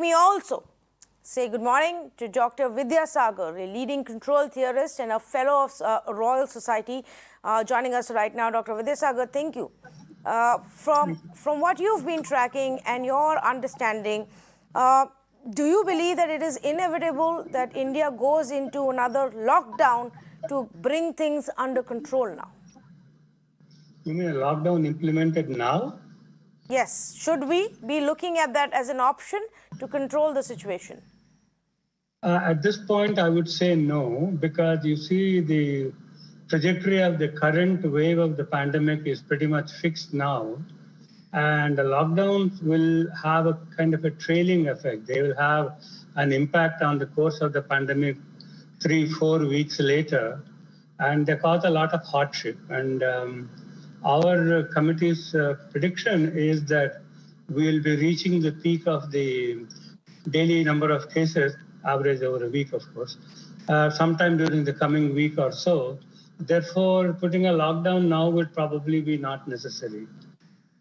Me also say good morning to Dr. Vidya Sagar, a leading control theorist and a fellow of Royal Society, joining us right now. Dr. Vidya Sagar, thank you. From what you've been tracking and your understanding, do you believe that it is inevitable that India goes into another lockdown to bring things under control now? You mean a lockdown implemented now? Yes. Should we be looking at that as an option to control the situation? At this point, I would say no, because you see the trajectory of the current wave of the pandemic is pretty much fixed now. And the lockdowns will have a kind of a trailing effect. They will have an impact on the course of the pandemic 3-4 weeks later, and they cause a lot of hardship. And our committee's prediction is that we will be reaching the peak of the daily number of cases, average over a week, of course, sometime during the coming week or so. Therefore, putting a lockdown now would probably be not necessary,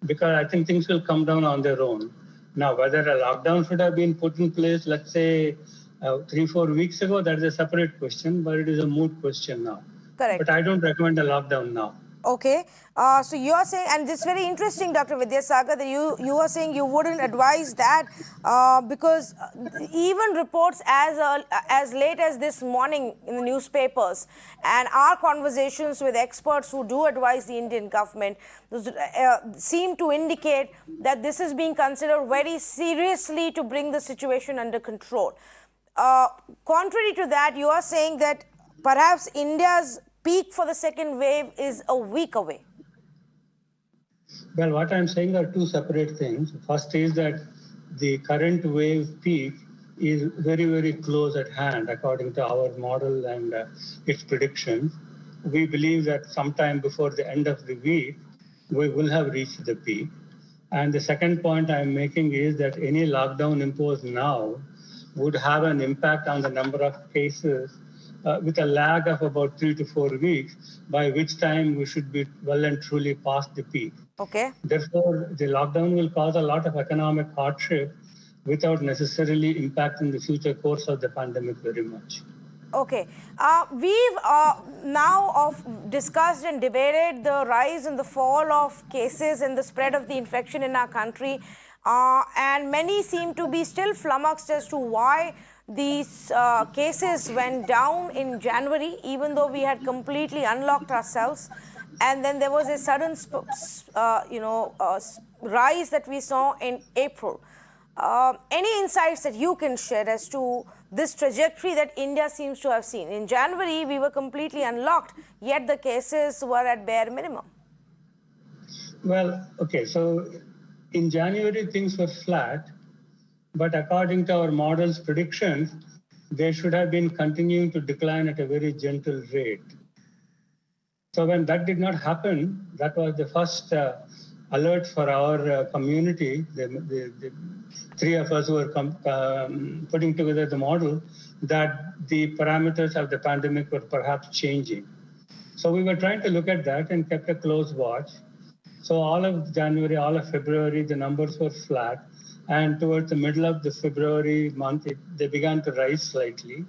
because I think things will come down on their own. Now, whether a lockdown should have been put in place, let's say 3-4 weeks ago, that is a separate question, but it is a moot question now. Correct. But I don't recommend a lockdown now. Okay. So you are saying, and it's very interesting, Dr. Vidyasagar, that you are saying you wouldn't advise that because even reports as late as this morning in the newspapers and our conversations with experts who do advise the Indian government seem to indicate that this is being considered very seriously to bring the situation under control. Contrary to that, you are saying that perhaps India's peak for the second wave is a week away. Well, what I'm saying are two separate things. First is that the current wave peak is very, very close at hand, according to our model and its predictions. We believe that sometime before the end of the week, we will have reached the peak. And the second point I'm making is that any lockdown imposed now would have an impact on the number of cases with a lag of about 3 to 4 weeks, by which time we should be well and truly past the peak. Okay. Therefore, the lockdown will cause a lot of economic hardship without necessarily impacting the future course of the pandemic very much. Okay. We've now discussed and debated the rise and the fall of cases and the spread of the infection in our country. And many seem to be still flummoxed as to why these cases went down in January, even though we had completely unlocked ourselves. And then there was a sudden, rise that we saw in April. Any insights that you can share as to this trajectory that India seems to have seen? In January, we were completely unlocked, yet the cases were at bare minimum. Well, okay, so in January, things were flat. But according to our model's predictions, they should have been continuing to decline at a very gentle rate. So when that did not happen, that was the first alert for our community, the three of us who were putting together the model, that the parameters of the pandemic were perhaps changing. So we were trying to look at that and kept a close watch. So all of January, all of February, the numbers were flat. And towards the middle of the February month, they began to rise slightly.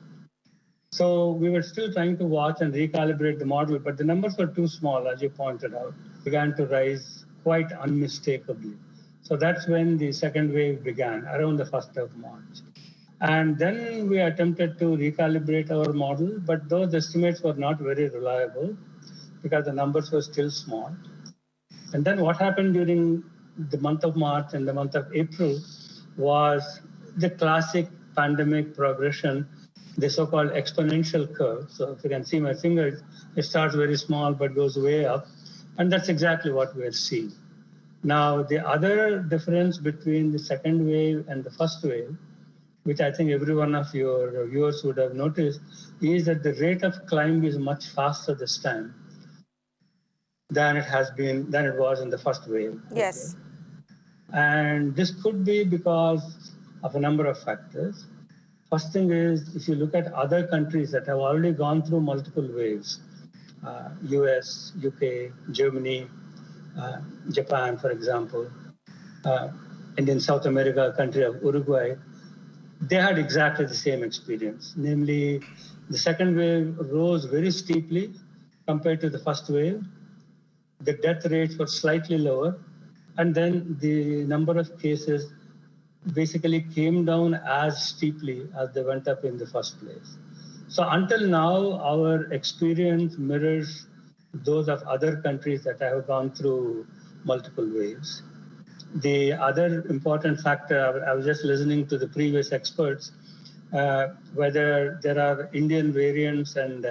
So we were still trying to watch and recalibrate the model, but the numbers were too small, as you pointed out. Began to rise quite unmistakably. So that's when the second wave began, around the 1st of March. And then we attempted to recalibrate our model, but those estimates were not very reliable because the numbers were still small. And then what happened during the month of March and the month of April was the classic pandemic progression, the so-called exponential curve. So if you can see my fingers, it starts very small but goes way up. And that's exactly what we're seeing. Now, the other difference between the second wave and the first wave, which I think every one of your viewers would have noticed, is that the rate of climb is much faster this time than it was in the first wave. Yes. Okay. And this could be because of a number of factors. First thing is, if you look at other countries that have already gone through multiple waves, US, UK, Germany, Japan, for example, and in South America, a country of Uruguay, they had exactly the same experience. Namely, the second wave rose very steeply compared to the first wave. The death rates were slightly lower, and then the number of cases basically came down as steeply as they went up in the first place. So until now, our experience mirrors those of other countries that have gone through multiple waves. The other important factor, I was just listening to the previous experts, whether there are Indian variants and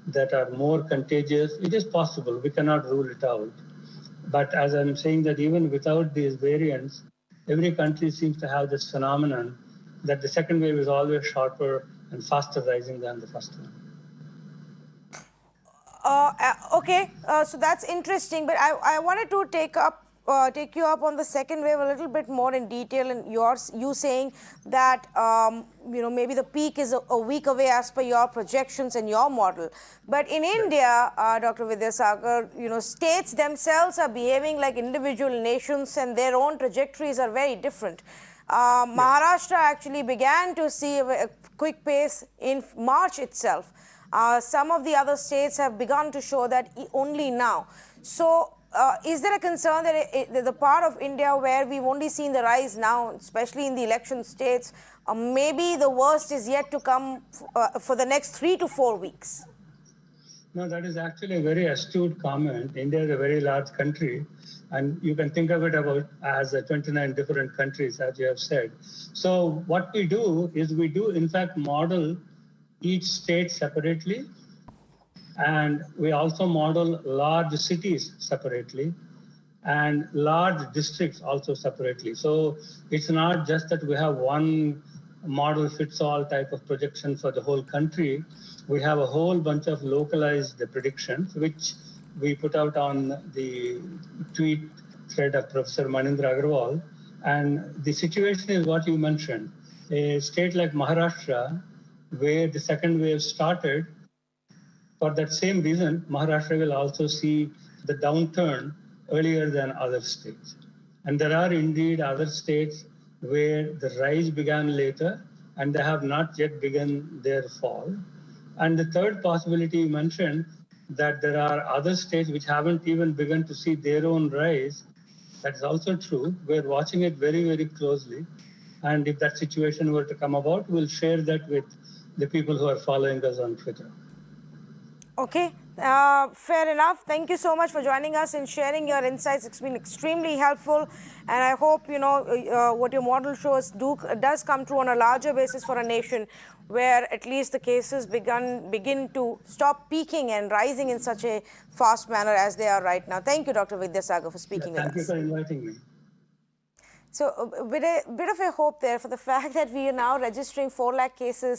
that are more contagious, it is possible. We cannot rule it out. But as I'm saying that even without these variants, every country seems to have this phenomenon that the second wave is always sharper and faster rising than the first one. Okay, so that's interesting, but I wanted to take you up on the second wave a little bit more in detail, and you saying that maybe the peak is a week away as per your projections and your model. But in India, Dr. Vidyasagar, states themselves are behaving like individual nations, and their own trajectories are very different. Maharashtra actually began to see a quick pace in March itself. Some of the other states have begun to show that only now. So, is there a concern that the part of India where we've only seen the rise now, especially in the election states, maybe the worst is yet to come for the next 3 to 4 weeks? No, that is actually a very astute comment. India is a very large country, and you can think of it about as 29 different countries, as you have said. So what we do is we do, in fact, model each state separately, and we also model large cities separately and large districts also separately. So it's not just that we have one model fits all type of projection for the whole country. We have a whole bunch of localized predictions, which we put out on the tweet thread of Professor Manindra Agarwal. And the situation is what you mentioned. A state like Maharashtra, where the second wave started, for that same reason, Maharashtra will also see the downturn earlier than other states. And there are indeed other states where the rise began later and they have not yet begun their fall. And the third possibility you mentioned, that there are other states which haven't even begun to see their own rise. That's also true. We're watching it very, very closely. And if that situation were to come about, we'll share that with the people who are following us on Twitter. Okay, fair enough. Thank you so much for joining us and sharing your insights. It's been extremely helpful, and I hope what your model shows does come true on a larger basis for a nation where at least the cases begin to stop peaking and rising in such a fast manner as they are right now. Thank you, Dr. Vidyasagar, for speaking with us. Thank you for inviting me. So, with a bit of a hope there for the fact that we are now registering 4 lakh cases